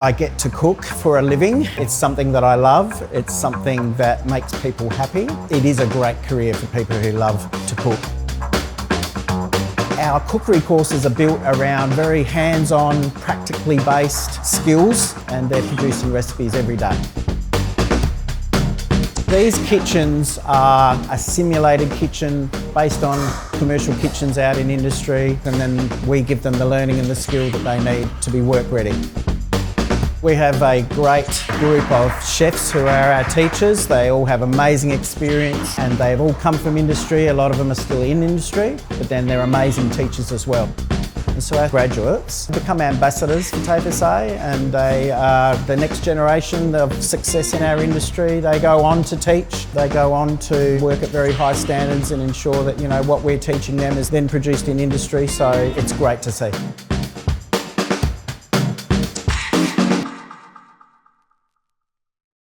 I get to cook for a living. It's something that I love. It's something that makes people happy. It is a great career for people who love to cook. Our cookery courses are built around very hands-on, practically based skills, and they're producing recipes every day. These kitchens are a simulated kitchen based on commercial kitchens out in industry, and then we give them the learning and the skill that they need to be work ready. We have a great group of chefs who are our teachers. They all have amazing experience and they've all come from industry. A lot of them are still in industry, but then they're amazing teachers as well. And so our graduates become ambassadors for TAFE SA, and they are the next generation of success in our industry. They go on to teach, they go on to work at very high standards and ensure that what we're teaching them is then produced in industry, so it's great to see.